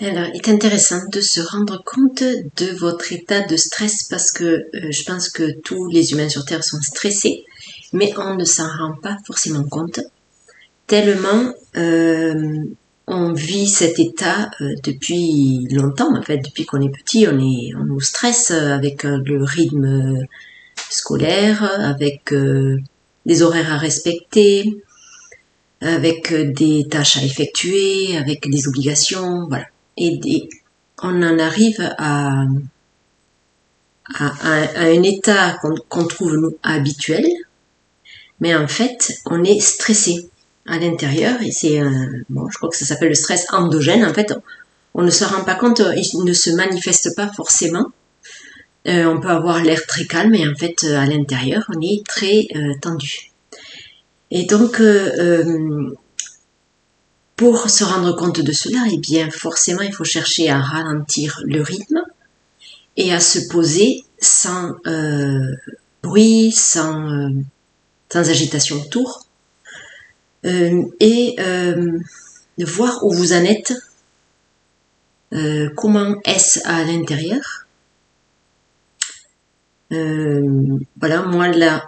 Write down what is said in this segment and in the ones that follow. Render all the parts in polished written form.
Alors, il est intéressant de se rendre compte de votre état de stress parce que je pense que tous les humains sur Terre sont stressés, mais on ne s'en rend pas forcément compte. Tellement on vit cet état depuis longtemps, en fait, depuis qu'on est petit, on nous stresse avec le rythme scolaire, avec des horaires à respecter, avec des tâches à effectuer, avec des obligations, voilà. On en arrive à un état qu'on trouve nous habituel, mais en fait, on est stressé à l'intérieur et c'est bon, je crois que ça s'appelle le stress endogène. En fait, on ne se rend pas compte, il ne se manifeste pas forcément. On peut avoir l'air très calme et en fait, à l'intérieur, on est très tendu. Et donc, pour se rendre compte de cela, eh bien, forcément, il faut chercher à ralentir le rythme et à se poser sans bruit, sans agitation autour, et de voir où vous en êtes, comment est-ce à l'intérieur. Voilà, moi là,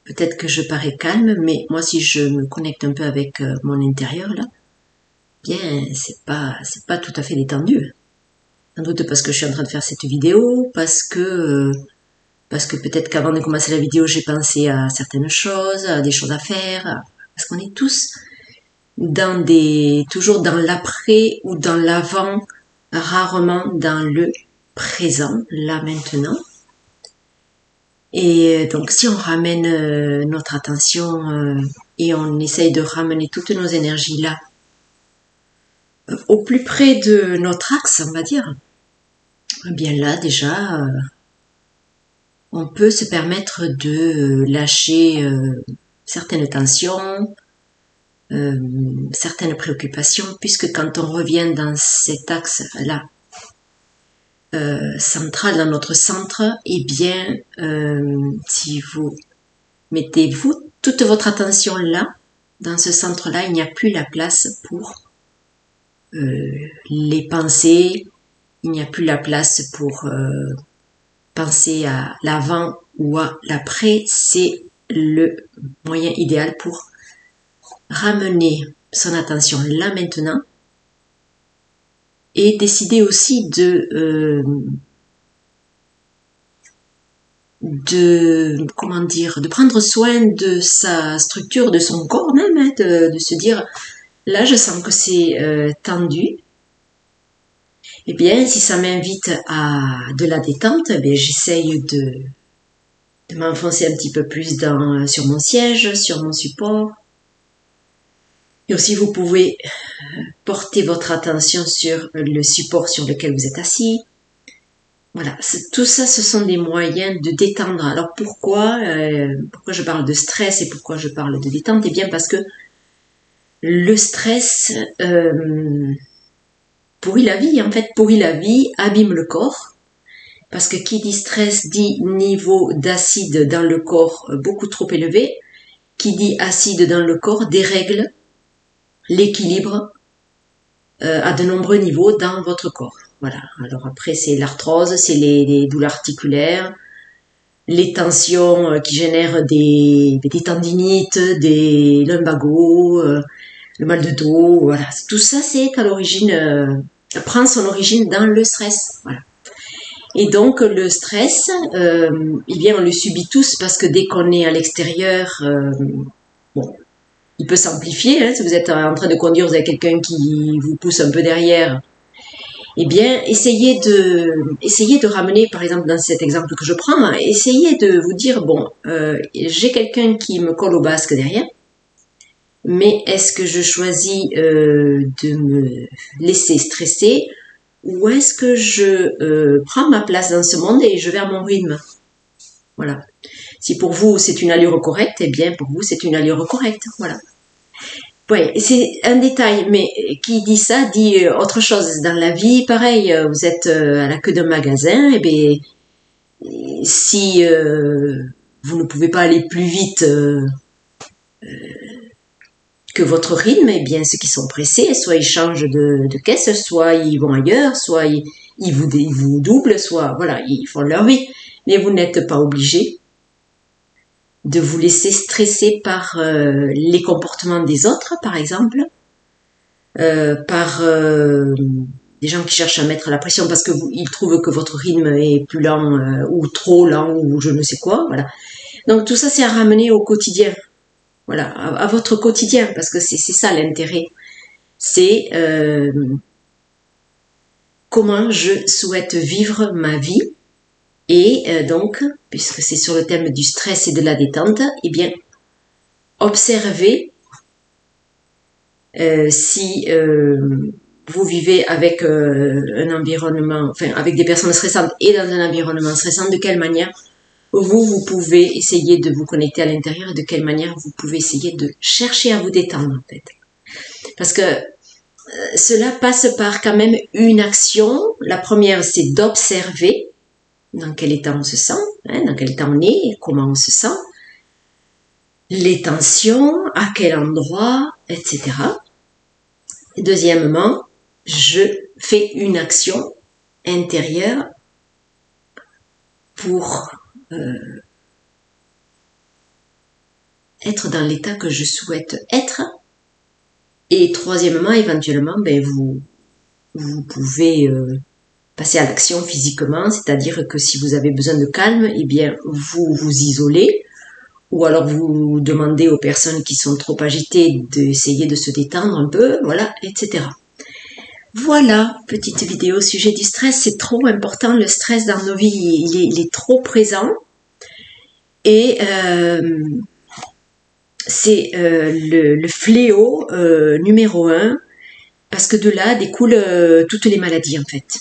peut-être que je parais calme, mais moi si je me connecte un peu avec mon intérieur là, bien c'est pas tout à fait détendu. Sans doute parce que je suis en train de faire cette vidéo, parce que peut-être qu'avant de commencer la vidéo, j'ai pensé à certaines choses, à des choses à faire, parce qu'on est tous toujours dans l'après ou dans l'avant, rarement dans le présent, là maintenant. Et donc si on ramène notre attention et on essaye de ramener toutes nos énergies là, au plus près de notre axe, on va dire, eh bien là déjà, on peut se permettre de lâcher certaines tensions, certaines préoccupations, puisque quand on revient dans cet axe-là, central dans notre centre, eh bien, si vous mettez toute votre attention là, dans ce centre-là, il n'y a plus la place pour les pensées, il n'y a plus la place pour penser à l'avant ou à l'après. C'est le moyen idéal pour ramener son attention là maintenant et décider aussi comment dire, de prendre soin de sa structure, de son corps même, hein, de se dire là je sens que c'est tendu. Eh bien si ça m'invite à de la détente, eh bien j'essaye de m'enfoncer un petit peu plus sur mon siège, sur mon support. Et aussi vous pouvez porter votre attention sur le support sur lequel vous êtes assis. Voilà, tout ça, ce sont des moyens de détendre. Alors pourquoi je parle de stress et pourquoi je parle de détente? Eh bien parce que le stress pourrit la vie, en fait, pourrit la vie, abîme le corps. Parce que qui dit stress dit niveau d'acide dans le corps beaucoup trop élevé. Qui dit acide dans le corps dérègle l'équilibre à de nombreux niveaux dans votre corps. Voilà. Alors après, c'est l'arthrose, c'est les douleurs articulaires, les tensions qui génèrent des tendinites, des lumbagos, le mal de dos. Voilà. Tout ça, c'est qu'à l'origine, prend son origine dans le stress. Voilà. Et donc le stress, eh bien on le subit tous parce que dès qu'on est à l'extérieur, bon, il peut s'amplifier. Hein, si vous êtes en train de conduire, vous avez quelqu'un qui vous pousse un peu derrière. Eh bien, essayez de ramener, par exemple, dans cet exemple que je prends, hein, essayez de vous dire, bon, j'ai quelqu'un qui me colle au basque derrière, mais est-ce que je choisis de me laisser stresser ou est-ce que je prends ma place dans ce monde et je vais à mon rythme? Voilà. Si pour vous c'est une allure correcte, eh bien pour vous c'est une allure correcte. Voilà. Ouais, c'est un détail, mais qui dit ça dit autre chose. Dans la vie, pareil, vous êtes à la queue d'un magasin, et bien si vous ne pouvez pas aller plus vite que votre rythme, eh bien, ceux qui sont pressés, soit ils changent de caisse, soit ils vont ailleurs, soit ils vous doublent, soit, voilà, ils font leur vie. Mais vous n'êtes pas obligé de vous laisser stresser par les comportements des autres, par exemple, par des gens qui cherchent à mettre la pression parce que ils trouvent que votre rythme est plus lent ou trop lent ou je ne sais quoi, voilà. Donc tout ça, c'est à ramener au quotidien, voilà, à votre quotidien, parce que c'est ça l'intérêt. C'est comment je souhaite vivre ma vie. Et donc, puisque c'est sur le thème du stress et de la détente, eh bien, observez si vous vivez avec un environnement, enfin avec des personnes stressantes et dans un environnement stressant, de quelle manière vous pouvez essayer de vous connecter à l'intérieur et de quelle manière vous pouvez essayer de chercher à vous détendre en fait. Parce que cela passe par quand même une action. La première, c'est d'observer dans quel état on se sent, dans quel état on est, comment on se sent, les tensions, à quel endroit, etc. Et deuxièmement, je fais une action intérieure pour être dans l'état que je souhaite être. Et troisièmement, éventuellement, vous pouvez passer à l'action physiquement, c'est-à-dire que si vous avez besoin de calme, eh bien, vous vous isolez, ou alors vous demandez aux personnes qui sont trop agitées d'essayer de se détendre un peu, voilà, etc. Voilà, petite vidéo au sujet du stress, c'est trop important, le stress dans nos vies, il est trop présent, et c'est le fléau numéro 1, parce que de là découlent toutes les maladies en fait.